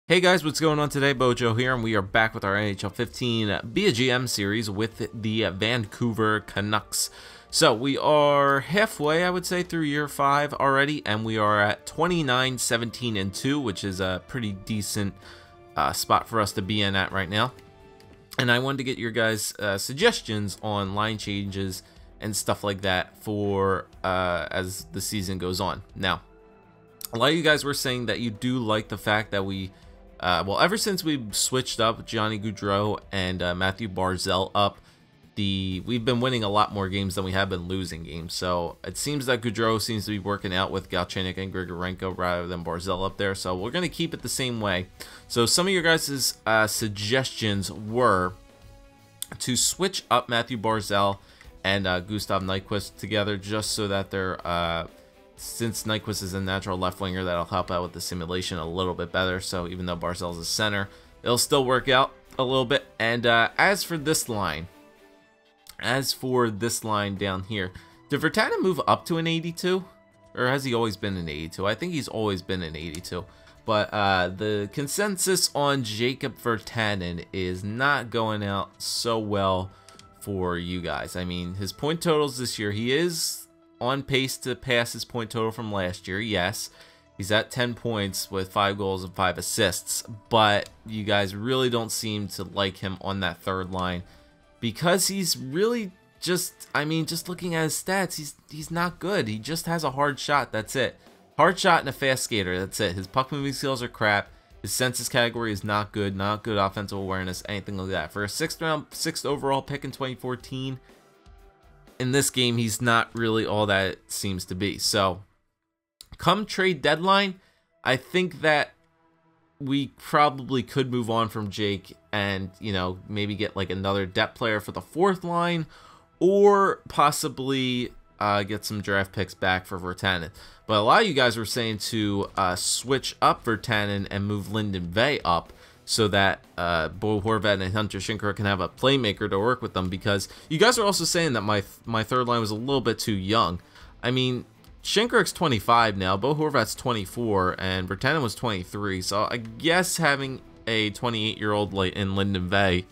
Hey guys, what's going on today? BOJoeKO here, and we are back with our NHL 15 BOJoeKO series with the Vancouver Canucks. So we are halfway, I would say, through year 5 already, and we are at 29, 17, and 2, which is a pretty decent spot for us to be in at right now. And I wanted to get your guys' suggestions on line changes and stuff like that for as the season goes on. Now, a lot of you guys were saying that you do like the fact that we well, ever since we switched up Johnny Gaudreau and Matthew Barzal up, we've been winning a lot more games than we have been losing games. So it seems that Gaudreau seems to be working out with Galchenyuk and Grigorenko rather than Barzal up there. So we're going to keep it the same way. So some of your guys' suggestions were to switch up Matthew Barzal and Gustav Nyquist together, just so that they're since Nyquist is a natural left winger, that'll help out with the simulation a little bit better. So even though Barzal's a center, it'll still work out a little bit. And as for this line down here, did Virtanen move up to an 82, or has he always been an 82? I think he's always been an 82. But the consensus on Jacob Virtanen is not going out so well for you guys. I mean, his point totals this year, he is on pace to pass his point total from last year. Yes, he's at 10 points with 5 goals and 5 assists, but you guys really don't seem to like him on that third line because he's really just, I mean, just looking at his stats, he's not good. He just has a hard shot, that's it. Hard shot and a fast skater, that's it. His puck moving skills are crap. His census category is not good offensive awareness, anything like that. For a 6th overall pick in 2014, in this game, he's not really all that it seems to be. So, come trade deadline, I think that we probably could move on from Jake and, you know, maybe get like another depth player for the 4th line, or possibly get some draft picks back for Virtanen. But a lot of you guys were saying to switch up Virtanen and move Linden Vey up, so that Bo Horvat and Hunter Shinker can have a playmaker to work with them, because you guys are also saying that my third line was a little bit too young. I mean, Shinker's 25 now, Bo Horvat's 24, and Virtanen was 23, so I guess having a 28-year-old in Linden Vey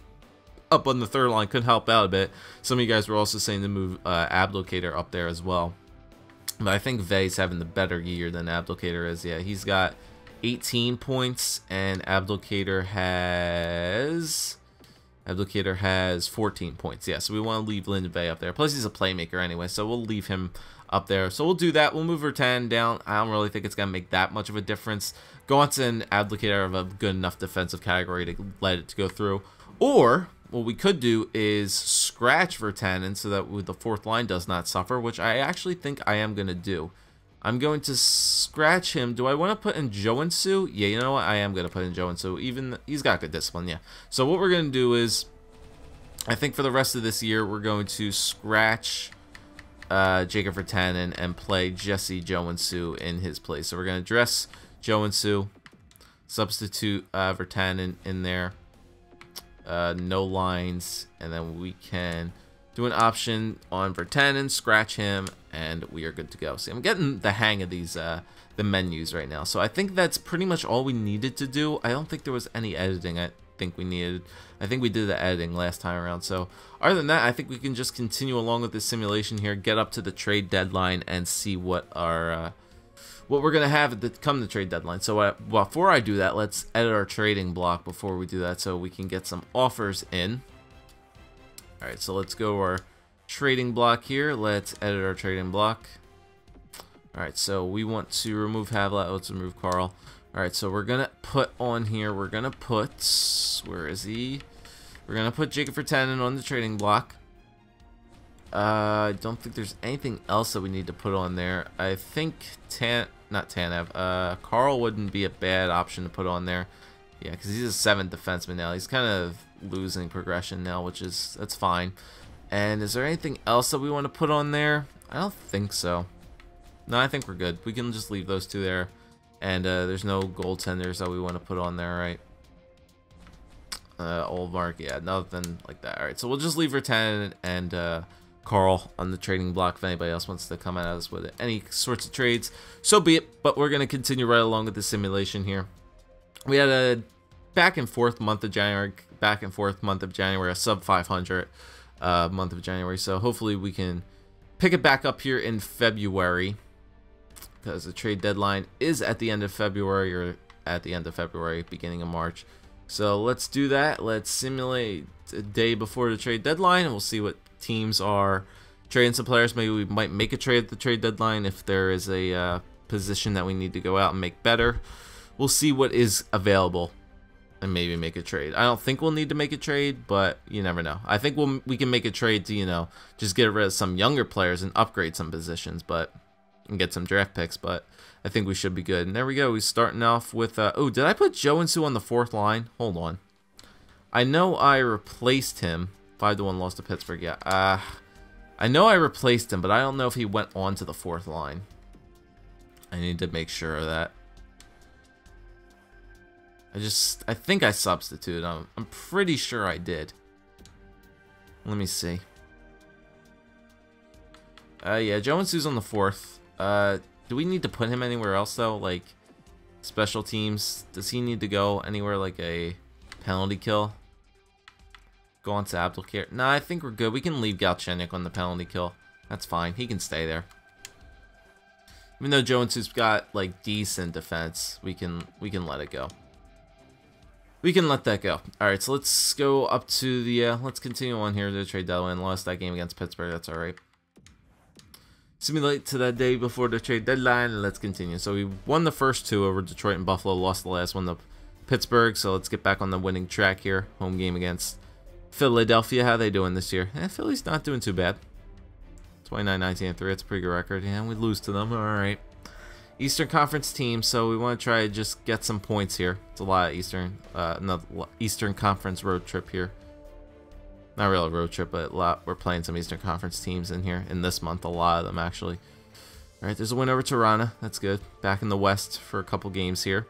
up on the third line could help out a bit. Some of you guys were also saying to move Abdelkader up there as well. But I think Vey's having the better year than Abdelkader is. Yeah, he's got 18 points, and Abdelkader has 14 points. Yeah, so we want to leave Linden Vey up there. Plus, he's a playmaker anyway, so we'll leave him up there. So we'll do that. We'll move Virtanen down. I don't really think it's going to make that much of a difference. Gaunce and Abdelkader have a good enough defensive category to let it go through. Or what we could do is scratch Virtanen so that the 4th line does not suffer, which I actually think I am going to do. I'm going to scratch him. Do I want to put in BOJoeKO? Yeah, you know what? I am going to put in BOJoeKO. Even he's got good discipline, yeah. So what we're going to do is, I think for the rest of this year, we're going to scratch Jacob Virtanen and play Jesse BOJoeKO in his place. So we're going to dress BOJoeKO, substitute Virtanen in there, no lines, and then we can do an option on Virtanen, scratch him, and we are good to go. See, I'm getting the hang of these the menus right now. So I think that's pretty much all we needed to do. I don't think there was any editing I think we needed. I think we did the editing last time around. So other than that, I think we can just continue along with this simulation here, get up to the trade deadline, and see what our what we're gonna have come the trade deadline. So before I do that, let's edit our trading block before we do that, so we can get some offers in. All right, so let's go to our trading block here. Let's edit our trading block. All right, so we want to remove Havlat. Let's remove Carl. All right, so we're gonna put on here. We're gonna put, where is he? We're gonna put Jacob Virtanen on the trading block. I don't think there's anything else that we need to put on there. I think Carl wouldn't be a bad option to put on there. Yeah, because he's a 7th defenseman now. He's kind of losing progression now, that's fine. And is there anything else that we want to put on there? I don't think so. No, I think we're good. We can just leave those two there. And there's no goaltenders that we want to put on there, right? Old Mark, yeah, nothing like that. All right, so we'll just leave Virtanen and Carl on the trading block if anybody else wants to come at us with any sorts of trades. So be it, but we're going to continue right along with the simulation here. We had a back and forth month of January, a sub 500 month of January. So hopefully we can pick it back up here in February, because the trade deadline is at the end of February, or at the end of February, beginning of March. So let's do that. Let's simulate a day before the trade deadline, and we'll see what teams are trading some players. Maybe we might make a trade at the trade deadline if there is a position that we need to go out and make better. We'll see what is available and maybe make a trade. I don't think we'll need to make a trade, but you never know. I think we can make a trade to, you know, just get rid of some younger players and upgrade some positions, and get some draft picks, but I think we should be good. And there we go. We're starting off with oh, did I put Joe and Sue on the 4th line? Hold on. I know I replaced him. 5-1 loss to Pittsburgh. Yeah. I know I replaced him, but I don't know if he went on to the 4th line. I need to make sure of that. I think I substituted. I'm pretty sure I did. Let me see. Yeah, Joe and Sue's on the 4th. Do we need to put him anywhere else though? Like special teams? Does he need to go anywhere like a penalty kill? Go on to Abdelkader. Nah, I think we're good. We can leave Galchenyuk on the penalty kill. That's fine. He can stay there. Even though Joe and Sue's got like decent defense, we can let it go. We can let that go. All right, so let's go up to the let's continue on here to the trade deadline. Lost that game against Pittsburgh. That's all right. Simulate to that day before the trade deadline, and let's continue. So we won the first 2 over Detroit and Buffalo, lost the last one to Pittsburgh. So let's get back on the winning track here. Home game against Philadelphia. How they doing this year? Philly's not doing too bad. 29-19-3. That's a pretty good record. Yeah, we lose to them. All right. Eastern Conference team, so we want to try to just get some points here. It's a lot of another Eastern Conference road trip here. Not really a road trip, but we're playing some Eastern Conference teams in here in this month. A lot of them, actually. All right, there's a win over Toronto. That's good. Back in the West for a couple games here.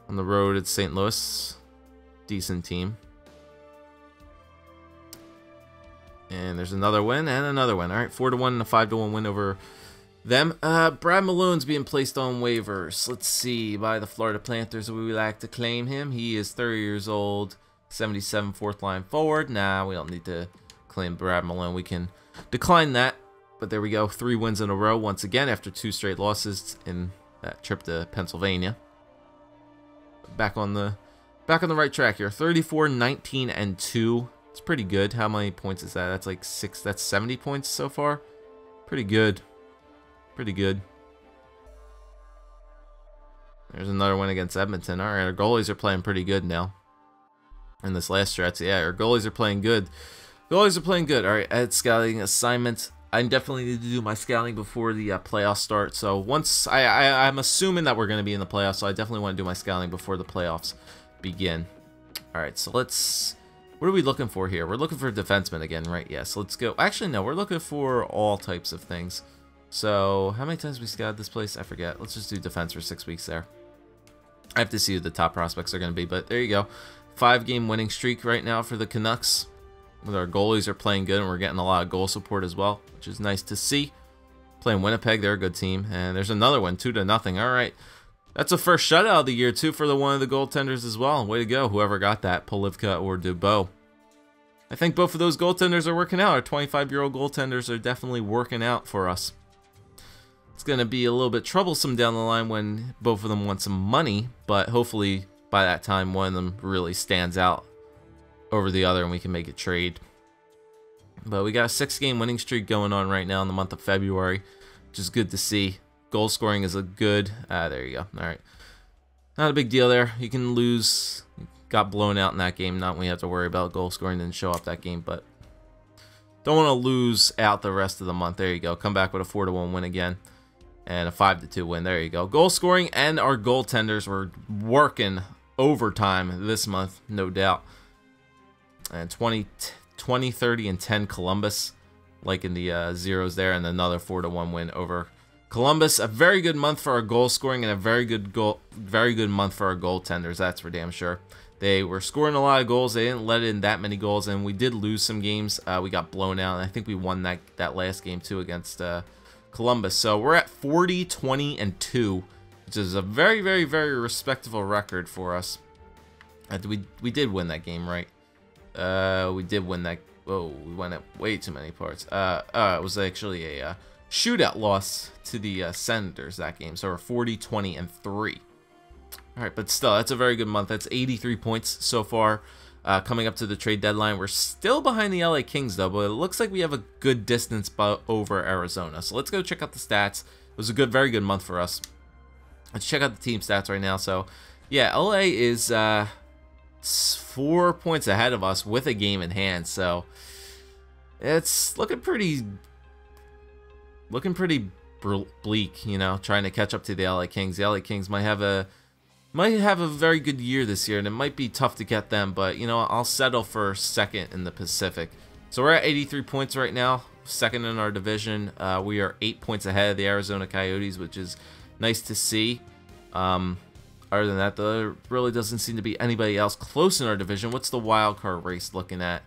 On the road, it's St. Louis. Decent team. And there's another win and another win. All right, 4-1 and a 5-1 win over them. Brad Malone's being placed on waivers. Let's see, by the Florida Panthers. We would like to claim him. He is 30 years old, 77, 4th line forward. Nah, we don't need to claim Brad Malone. We can decline that. But there we go, 3 wins in a row once again after 2 straight losses in that trip to Pennsylvania. Back on the right track here. 34-19-2. It's pretty good. How many points is that? That's like 6. That's 70 points so far. Pretty good. Pretty good. There's another win against Edmonton. All right, our goalies are playing pretty good now. In this last stretch, yeah, our goalies are playing good. Goalies are playing good. All right, I had scouting assignments. I definitely need to do my scouting before the playoffs start. So once I'm assuming that we're going to be in the playoffs, so I definitely want to do my scouting before the playoffs begin. All right, so let's. What are we looking for here? We're looking for a defenseman again, right? Yes. Let's go. Actually, no, we're looking for all types of things. So how many times we scouted this place? I forget. Let's just do defense for 6 weeks there. I have to see who the top prospects are going to be, but there you go. 5-game winning streak right now for the Canucks. Our goalies are playing good, and we're getting a lot of goal support as well, which is nice to see. Playing Winnipeg, they're a good team. And there's another one, 2-0. All right. That's the first shutout of the year, too, for one of the goaltenders as well. Way to go, whoever got that, Polivka or Dubois. I think both of those goaltenders are working out. Our 25-year-old goaltenders are definitely working out for us. It's going to be a little bit troublesome down the line when both of them want some money, but hopefully by that time one of them really stands out over the other and we can make a trade. But we got a 6-game winning streak going on right now in the month of February, which is good to see. Goal scoring is a good... there you go. All right. Not a big deal there. You can lose. Got blown out in that game. Not we have to worry about goal scoring. Didn't show up that game, but don't want to lose out the rest of the month. There you go. Come back with a 4-1 win again. And a 5-2 win. There you go. Goal scoring and our goaltenders were working overtime this month, no doubt. And 20, 30, and 10 Columbus, like in the zeros there, and another 4-1 win over Columbus. A very good month for our goal scoring and a very good month for our goaltenders. That's for damn sure. They were scoring a lot of goals. They didn't let in that many goals, and we did lose some games. We got blown out, and I think we won that last game too against Columbus. So we're at 40, 20, and 2 which is a very, very, very respectable record for us. We did win that game, right? We did win that. Whoa, we went at way too many parts. It was actually a shootout loss to the Senators that game. So we're 40, 20, and 3. All right, but still, that's a very good month. That's 83 points so far. Coming up to the trade deadline, we're still behind the LA Kings though, but it looks like we have a good distance over Arizona. So let's go check out the stats. It was a very good month for us. Let's check out the team stats right now. So yeah, LA is 4 points ahead of us with a game in hand. So it's looking pretty bleak, you know, trying to catch up to the LA Kings. The LA Kings might have a very good year this year, and it might be tough to get them, but you know, I'll settle for second in the Pacific. So we're at 83 points right now, second in our division. We are 8 points ahead of the Arizona Coyotes, which is nice to see. Other than that, there really doesn't seem to be anybody else close in our division. What's the wild card race looking at?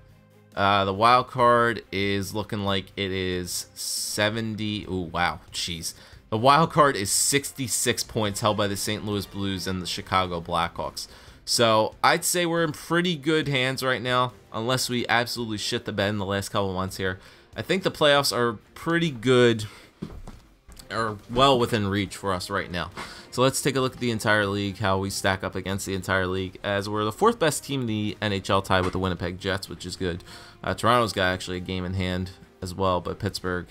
The wild card is looking like it is 70. Oh wow, jeez. The wild card is 66 points held by the St. Louis Blues and the Chicago Blackhawks. So I'd say we're in pretty good hands right now, unless we absolutely shit the bed in the last couple months here. I think the playoffs are pretty good, or well within reach for us right now. So let's take a look at the entire league, how we stack up against the entire league, as we're the 4th best team in the NHL, tied with the Winnipeg Jets, which is good. Toronto's got actually a game in hand as well, but Pittsburgh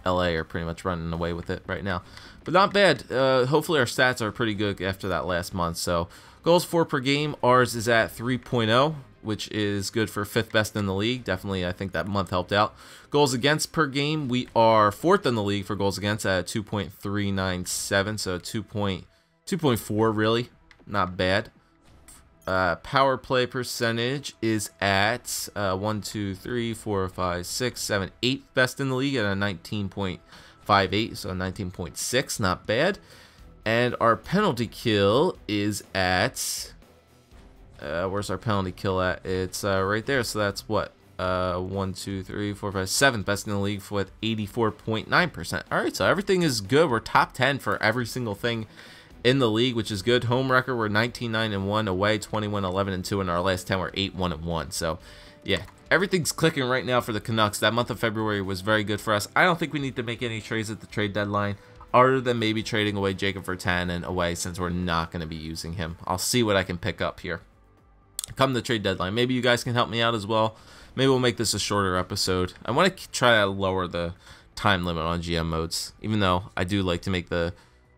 LA are pretty much running away with it right now, but not bad. Hopefully our stats are pretty good after that last month. So goals for per game, ours is at 3.0, which is good for 5th best in the league. Definitely, I think that month helped out. Goals against per game, we are 4th in the league for goals against at 2.397, so 2.4 really, not bad. Power play percentage is at 1, 2, 3, 4, 5, 6, 7, 8th best in the league at a 19.58, so 19.6, not bad. And our penalty kill is at where's our penalty kill at? It's right there. So that's what 1, 2, 3, 4, 5, 7th best in the league with 84.9%. All right, so everything is good. We're top 10 for every single thing in the league, which is good. Home record, we're 19-9-1, away 21-11-2, and our last 10 were 8-1-1. So yeah, everything's clicking right now for the Canucks. That month of February was very good for us. I don't think we need to make any trades at the trade deadline, other than maybe trading away Jakob Virtanen away, since we're not going to be using him. I'll see what I can pick up here come the trade deadline. Maybe you guys can help me out as well. Maybe we'll make this a shorter episode. I want to try to lower the time limit on GM modes, even though I do like to make the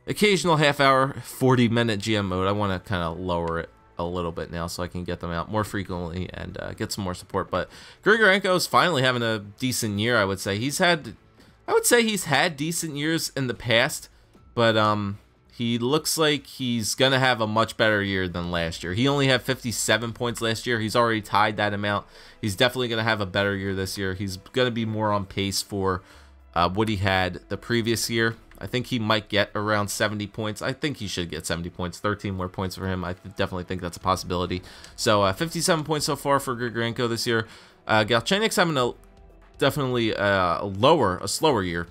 occasional half-hour, 40-minute GM mode. I want to kind of lower it a little bit now so I can get them out more frequently and get some more support. But Grigorenko is finally having a decent year, I would say. He's had decent years in the past, but he looks like he's going to have a much better year than last year. He only had 57 points last year. He's already tied that amount. He's definitely going to have a better year this year. He's going to be more on pace for what he had the previous year. I think he might get around 70 points. I think he should get 70 points. 13 more points for him. I definitely think that's a possibility. So 57 points so far for Grigorenko this year. Galchenyuk's having a definitely a slower year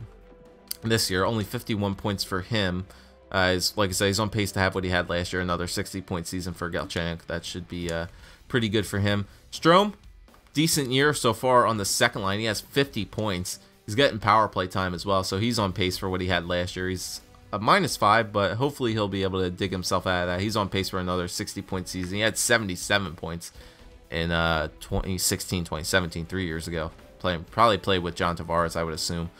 this year. Only 51 points for him. Like I said, he's on pace to have what he had last year. Another 60-point season for Galchenyuk. That should be pretty good for him. Strome, decent year so far on the second line. He has 50 points. He's getting power play time as well, so he's on pace for what he had last year. He's a -5, but hopefully he'll be able to dig himself out of that. He's on pace for another 60-point season. He had 77 points in 2016, 2017, 3 years ago. Probably played with John Tavares, I would assume.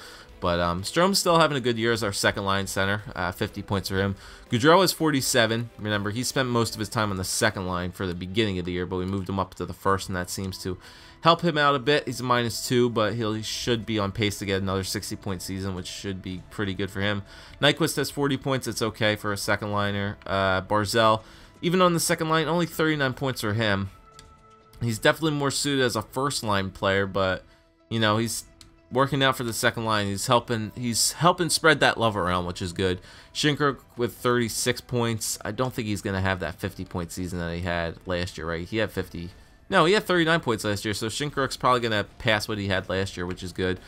But Strome's still having a good year as our second line center. 50 points for him. Gaudreau is 47. Remember, he spent most of his time on the second line for the beginning of the year, but we moved him up to the first, and that seems to help him out a bit. He's a -2, but he should be on pace to get another 60-point season, which should be pretty good for him. Nyquist has 40 points. It's okay for a second liner. Barzal, even on the second line, only 39 points for him. He's definitely more suited as a first line player, but you know, he's working out for the second line. He's helping spread that love around, which is good. Shinkruk with 36 points. I don't think he's going to have that 50-point season that he had last year, right? He had 50. No, he had 39 points last year, so Shinkruk's probably going to pass what he had last year, which is good.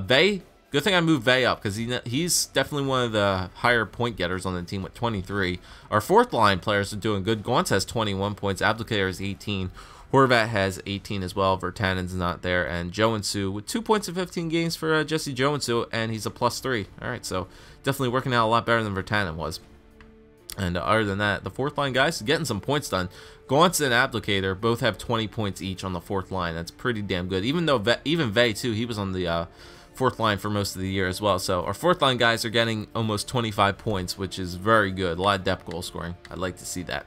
Bay, Good thing I moved Vey up because he's definitely one of the higher point getters on the team with 23. Our fourth line players are doing good. Gauntz has 21 points. Abdelkader has 18. Horvat has 18 as well. Virtanen's not there. And Joensuu with 2 points in 15 games for Jesse Joensuu, and he's a +3. All right, so definitely working out a lot better than Virtanen was. And other than that, the fourth line guys getting some points done. Gauntz and Abdelkader both have 20 points each on the fourth line. That's pretty damn good. Even though even Vey too, he was on the fourth line for most of the year as well. So our fourth line guys are getting almost 25 points, which is very good. A lot of depth goal scoring. I'd like to see that.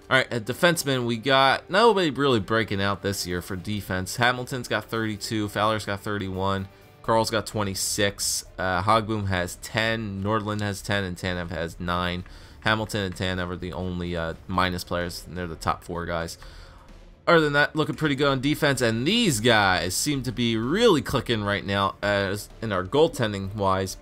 All right, at defenseman, we got nobody really breaking out this year for defense. Hamilton's got 32, Fowler's got 31, Carl's got 26, Hogboom has 10, Nordland has 10, and Tanev has 9. Hamilton and Tanev are the only minus players, and they're the top 4 guys. Other than that, looking pretty good on defense, and these guys seem to be really clicking right now as in our goaltending wise.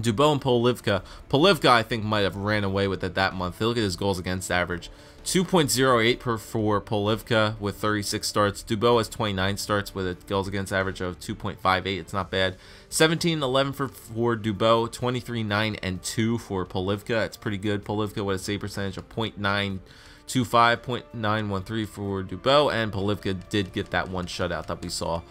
Dubois and Polivka. Polivka, I think, might have ran away with it that month. Look at his goals against average. 2.08 for Polivka with 36 starts. Dubois has 29 starts with a goals against average of 2.58. It's not bad. 17-11 for Dubois. 23-9 and 2 for Polivka. It's pretty good. Polivka with a save percentage of .925, .913 for Dubois, and Polivka did get that one shutout that we saw.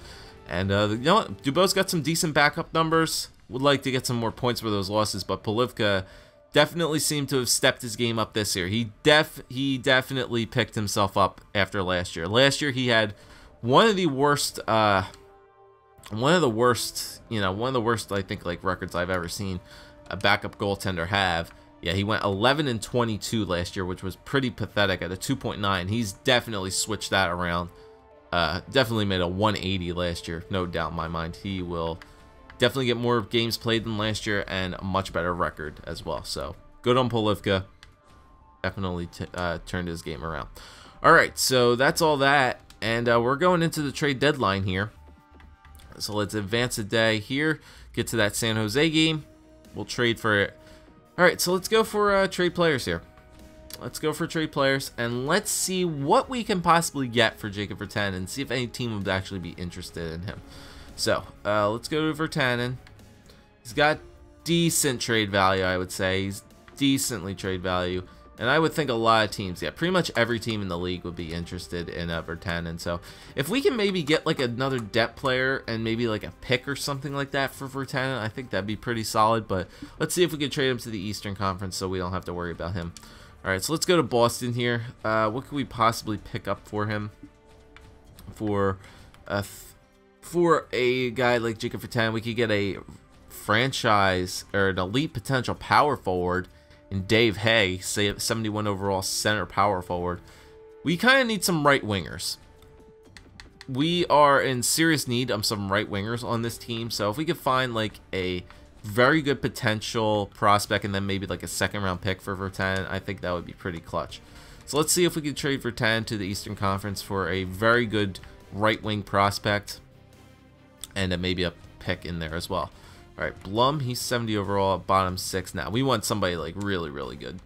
And you know what? Dubois got some decent backup numbers. Would like to get some more points for those losses, but Polivka definitely seemed to have stepped his game up this year. He definitely picked himself up after last year. Last year he had one of the worst I think like records I've ever seen a backup goaltender have. Yeah, he went 11-22 last year, which was pretty pathetic at a 2.9. He's definitely switched that around. Definitely made a 180 last year, no doubt in my mind. He will definitely get more games played than last year and a much better record as well. So good on Polivka. Definitely turned his game around. All right, so that's all that, and we're going into the trade deadline here. So let's advance a day here, get to that San Jose game. We'll trade for it. All right, so let's go for trade players here. Let's go for trade players, and let's see what we can possibly get for Jakob Virtanen and see if any team would actually be interested in him. So, let's go to Virtanen. He's got decent trade value, I would say. He's decently trade value. And I would think a lot of teams, yeah, pretty much every team in the league would be interested in Virtanen. So, if we can maybe get like another depth player and maybe like a pick or something like that for Virtanen, I think that'd be pretty solid. But let's see if we can trade him to the Eastern Conference so we don't have to worry about him. All right, so let's go to Boston here. What could we possibly pick up for him? For a guy like Jakob Virtanen, we could get a franchise or an elite potential power forward in Dave Hay, say 71 overall center power forward. We kind of need some right wingers. We are in serious need of some right wingers on this team, so if we could find like a very good potential prospect and then maybe like a second-round pick for Virtanen, I think that would be pretty clutch. So let's see if we can trade Virtanen to the Eastern Conference for a very good right wing prospect and maybe a pick in there as well. All right, Blum, he's 70 overall, bottom 6. Now we want somebody like really, really good.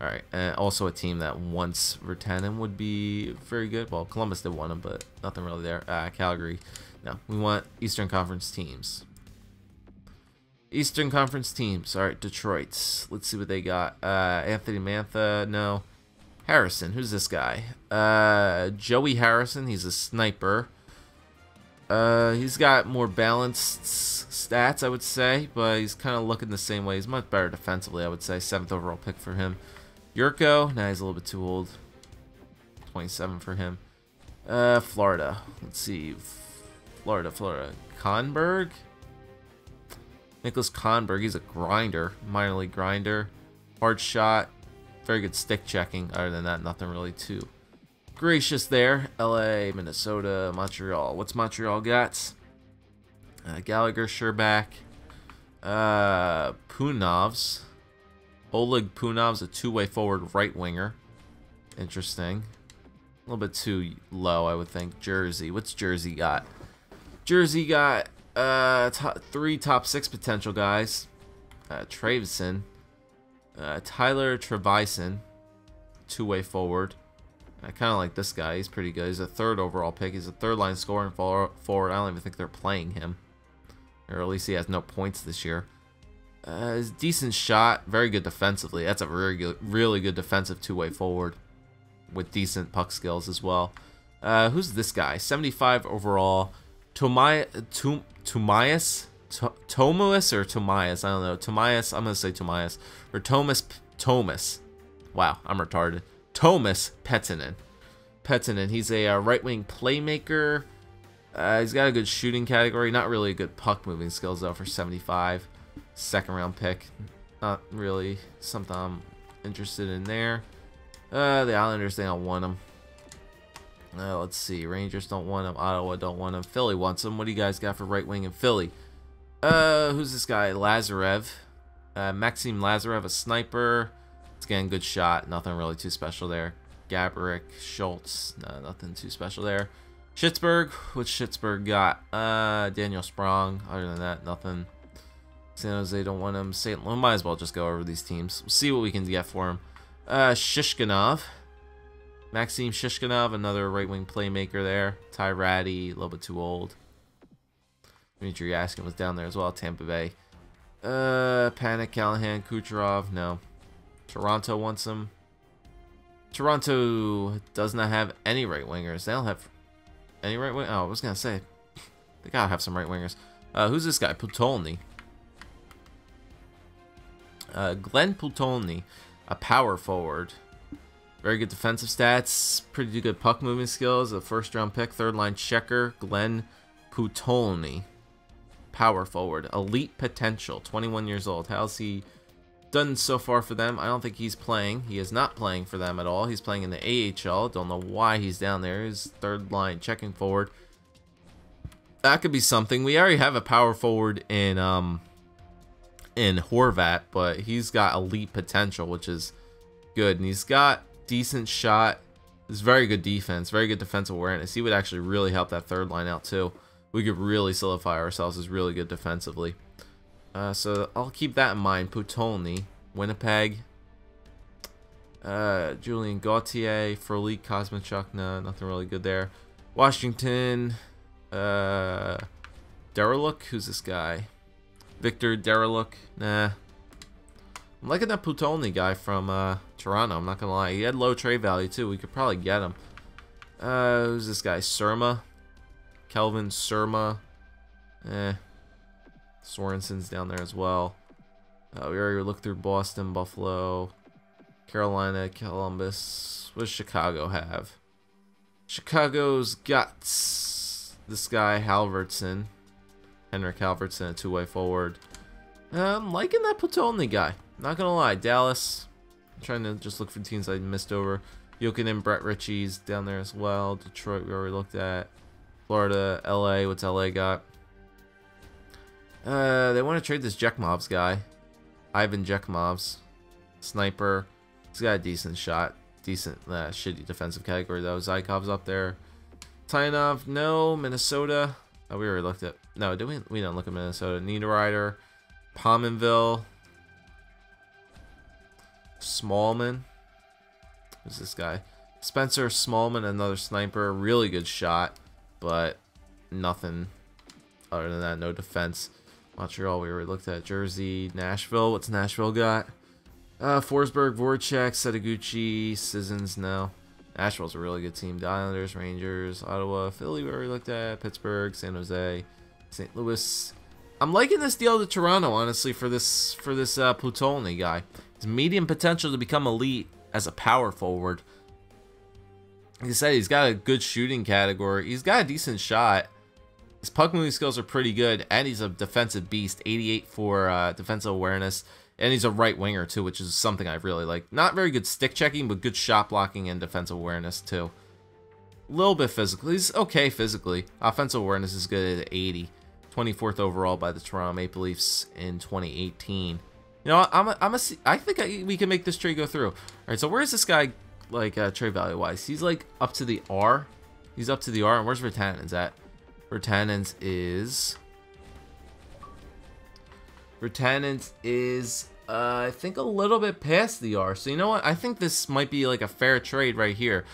All right, and also a team that wants Virtanen would be very good. Well, Columbus did want him, but nothing really there. Calgary, no, we want Eastern Conference teams. Eastern Conference teams. All right, Detroit. Let's see what they got. Anthony Mantha, no. Harrison, who's this guy? Joey Harrison, he's a sniper. He's got more balanced stats, I would say, but he's kind of looking the same way. He's much better defensively, I would say. 7th overall pick for him. BOJoeKO, nah, he's a little bit too old. 27 for him. Florida. Let's see. Florida. Conberg? Nicholas Conberg, he's a grinder, minor league grinder, hard shot, very good stick checking. Other than that, nothing really too gracious there. LA, Minnesota, Montreal. What's Montreal got? Gallagher, Sherbak, Punovs. Oleg Punovs, a two-way forward right winger. Interesting. A little bit too low, I would think. Jersey. What's Jersey got? Jersey got 3 top 6 potential guys. Traveson, Tyler Trevisan, two-way forward. I kind of like this guy. He's pretty good. He's a 3rd overall pick. He's a 3rd line scoring forward. I don't even think they're playing him. or at least he has no points this year. He's a decent shot, very good defensively. That's a really good defensive two-way forward with decent puck skills as well. Who's this guy? 75 overall. Tomias or Tomias? I don't know. Tomias. I'm gonna say Tomias or Thomas. Wow, I'm retarded. Thomas Pettinen. He's a right-wing playmaker. He's got a good shooting category. Not really a good puck moving skills though for 75. Second round pick. Not really something I'm interested in there. The Islanders, they don't want him. Let's see. Rangers don't want him. Ottawa don't want him. Philly wants him. What do you guys got for right wing in Philly? Who's this guy? Lazarev. Maxim Lazarev, a sniper. It's getting good shot. Nothing really too special there. Gaborik, Schultz. No, nothing too special there. Schittsburg. What's Schittsburg got? Daniel Sprong. Other than that, nothing. San Jose don't want him. St. Louis, might as well just go over these teams. We'll see what we can get for him. Shishkinov. Maxim Shishkinov, another right-wing playmaker there. Ty Ratty, a little bit too old. Dmitry Yaskin was down there as well. Tampa Bay. Panik, Callahan, Kucherov. No. Toronto wants him. Toronto does not have any right-wingers. They don't have any right-wing. Oh, I was going to say. They got to have some right-wingers. Who's this guy? Putolny. Glenn Putolny, a power forward. Very good defensive stats, pretty good puck moving skills. A first-round pick, third-line checker, Glenn Putolny, power forward, elite potential, 21 years old. How's he done so far for them? I don't think he's playing. He is not playing for them at all. He's playing in the AHL. Don't know why he's down there. He's third-line checking forward. That could be something. We already have a power forward in Horvat, but he's got elite potential, which is good. And he's got decent shot. It's very good defense, very good defensive awareness. He would actually really help that third line out too. We could really solidify ourselves as really good defensively. So I'll keep that in mind. Putolny, Winnipeg, Julien Gauthier, Frolik, Kosmachuk. No, nothing really good there. Washington, Dereluk. Who's this guy? Victor Dereluk. Nah. I'm liking that Putolny guy from Toronto. I'm not gonna lie. He had low trade value too. We could probably get him. Who's this guy? Surma. Kelvin Surma. Sorensen's down there as well. We already looked through Boston, Buffalo, Carolina, Columbus. What does Chicago have? Chicago's got this guy, Halverson. Henrik Halverson, a two-way forward. I'm liking that Putolny guy. Not gonna lie. Dallas. I'm trying to just look for teams I missed over. Jokinen, Brett Ritchie's down there as well. Detroit, we already looked at. Florida, LA. What's LA got? They want to trade this Jekmovs guy. Ivan Jekmovs. Sniper. He's got a decent shot. Decent, shitty defensive category though. Zykov's up there. Tynov, no. Minnesota. Oh, we already looked at. No, did we? We didn't look at Minnesota. Niederreiter. Pominville. Smallman. Who's this guy? Spencer Smallman, another sniper. Really good shot, but nothing other than that. No defense. Montreal, we already looked at. Jersey, Nashville. What's Nashville got? Forsberg, Voracek, Setaguchi, Sissons. No. Nashville's a really good team. The Islanders, Rangers, Ottawa, Philly, we already looked at. Pittsburgh, San Jose, St. Louis. I'm liking this deal to Toronto, honestly, for this Putolny guy. His medium potential to become elite as a power forward. Like I said, he's got a good shooting category. He's got a decent shot. His puck moving skills are pretty good, and he's a defensive beast. 88 for defensive awareness, and he's a right winger too, which is something I really like. Not very good stick checking, but good shot blocking and defensive awareness too. A little bit physical. He's okay physically. Offensive awareness is good at 80. 24th overall by the Toronto Maple Leafs in 2018. You know, I think we can make this trade go through. All right, so where's this guy, like, trade value wise? He's like up to the R. He's up to the R, and where's Virtanen's at? Virtanen's is I think a little bit past the R. So you know what? I think this might be like a fair trade right here,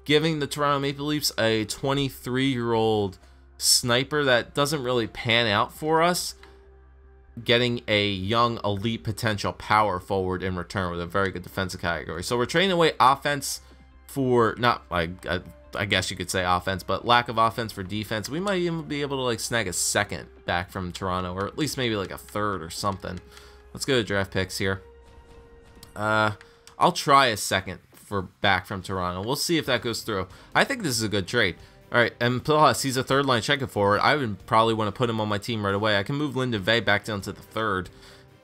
giving the Toronto Maple Leafs a 23-year-old sniper that doesn't really pan out for us. getting a young elite potential power forward in return with a very good defensive category. So we're trading away offense for, not, I guess you could say offense, but lack of offense for defense. We might even be able to like snag a second back from Toronto, or at least maybe like a third or something. Let's go to draft picks here. I'll try a second for back from Toronto. We'll see if that goes through. I think this is a good trade. All right, and plus he's a third line checking forward. I would probably want to put him on my team right away. I can move Lyndon Vay back down to the third,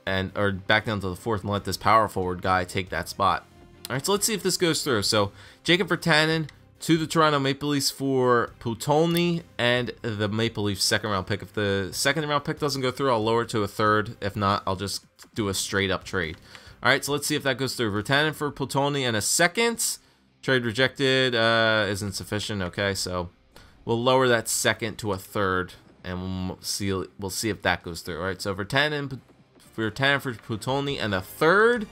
or back down to the fourth, and let this power forward guy take that spot. All right, so let's see if this goes through. So Jacob Virtanen to the Toronto Maple Leafs for Potulny and the Maple Leafs second round pick. If the second round pick doesn't go through, I'll lower it to a third. If not, I'll just do a straight up trade. All right, so let's see if that goes through. Virtanen for Potulny and a second. Trade rejected, isn't sufficient. Okay, so we'll lower that second to a third, and we'll see if that goes through. All right, so Virtanen for Potulny and a third.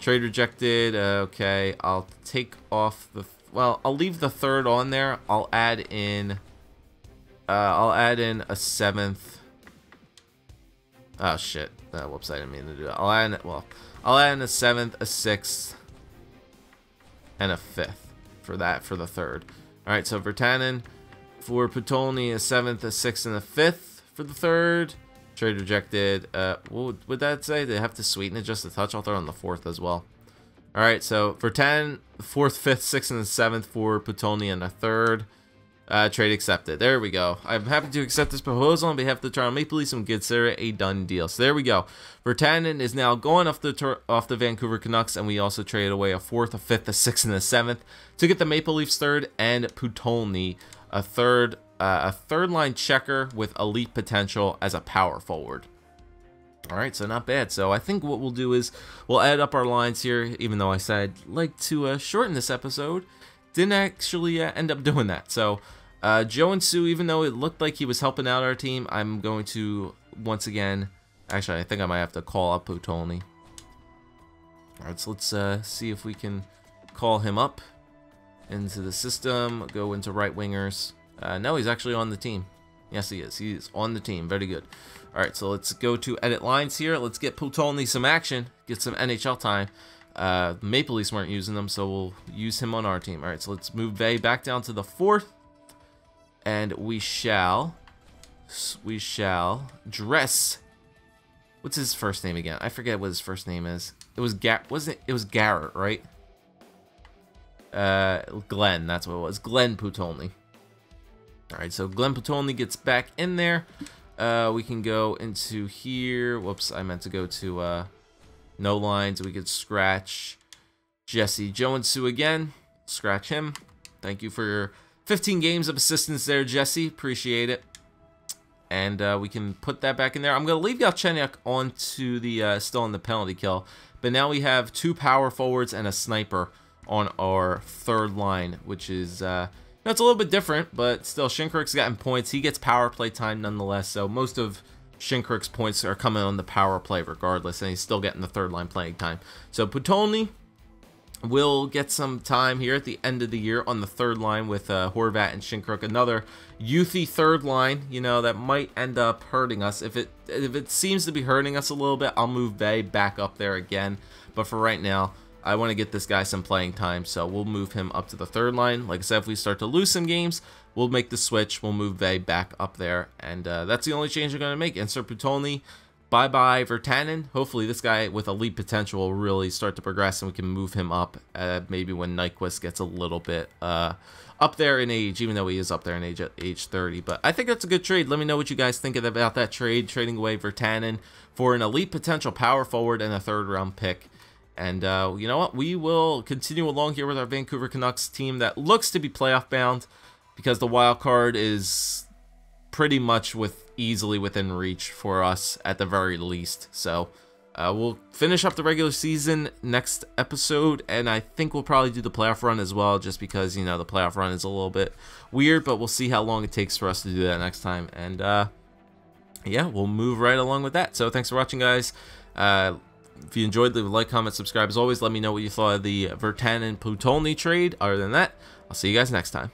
Trade rejected. Okay, I'll take off the. Well, I'll leave the third on there. I'll add in a seventh. Oh shit! Whoops, I didn't mean to do that. I'll add in a seventh, a sixth, and a fifth for the third. All right, so Virtanen for Potulny, a seventh, a sixth, and a fifth for the third. Trade rejected. What would that say? They have to sweeten it just a touch. I'll throw in the fourth as well. All right, so Virtanen, fourth, fifth, sixth, and the seventh for Potulny and a third. Trade accepted. There we go. I'm happy to accept this proposal on behalf of the Toronto Maple Leafs and consider it a done deal. So there we go. Virtanen is now going off the Vancouver Canucks, and we also traded away a fourth, a fifth, a sixth, and a seventh to get the Maple Leafs third and Potulny a third line checker with elite potential as a power forward. All right, so not bad. So I think what we'll do is we'll add up our lines here, even though I said I'd like to shorten this episode. Didn't actually end up doing that. So Joe and Sue, even though it looked like he was helping out our team, I'm going to once again, actually I think I might have to call up Potulny. All right, so let's see if we can call him up into the system, go into right wingers. No, he's actually on the team. Yes, he is. He's on the team. Very good. All right, so let's go to edit lines here. Let's get Potulny some action, get some NHL time. Maple Leafs weren't using them, so we'll use him on our team. All right, so let's move Vay back down to the fourth, and we shall dress. What's his first name again? I forget what his first name is. It was It was Garrett, right? Glenn, that's what it was. Glenn Potulny. All right, so Glenn Potulny gets back in there. We can go into here. Whoops, I meant to go to no lines. We could scratch Jesse, Joe, and Sue again. Scratch him. Thank you for your 15 games of assistance there, Jesse. Appreciate it. And we can put that back in there. I'm going to leave Galchenyuk onto the still on the penalty kill. But now we have two power forwards and a sniper on our third line, which is it's a little bit different, but still Shinkrik's gotten points. He gets power play time nonetheless, so most of Shinkrik's points are coming on the power play regardless, and he's still getting the third line playing time. So Potulny will get some time here at the end of the year on the third line with Horvat and Shinkrik. Another youthy third line, you know, that might end up hurting us. If it seems to be hurting us a little bit, I'll move Vay back up there again. But for right now, I want to get this guy some playing time, so we'll move him up to the third line. Like I said, if we start to lose some games, we'll make the switch. We'll move Vay back up there, and that's the only change we're going to make. Insert Potulny. Bye-bye Virtanen. Hopefully this guy with elite potential will really start to progress, and we can move him up maybe when Nyquist gets a little bit up there in age, even though he is up there in age at age 30. But I think that's a good trade. Let me know what you guys think about that trade, trading away Virtanen for an elite potential power forward and a third-round pick. And you know what? We will continue along here with our Vancouver Canucks team that looks to be playoff bound because the wild card is pretty much easily within reach for us at the very least. So we'll finish up the regular season next episode, and I think we'll probably do the playoff run as well, just because, you know, the playoff run is a little bit weird, but we'll see how long it takes for us to do that next time. And yeah, we'll move right along with that. So thanks for watching, guys. If you enjoyed, leave a like, comment, subscribe. As always, let me know what you thought of the Virtanen Potulny trade. Other than that, I'll see you guys next time.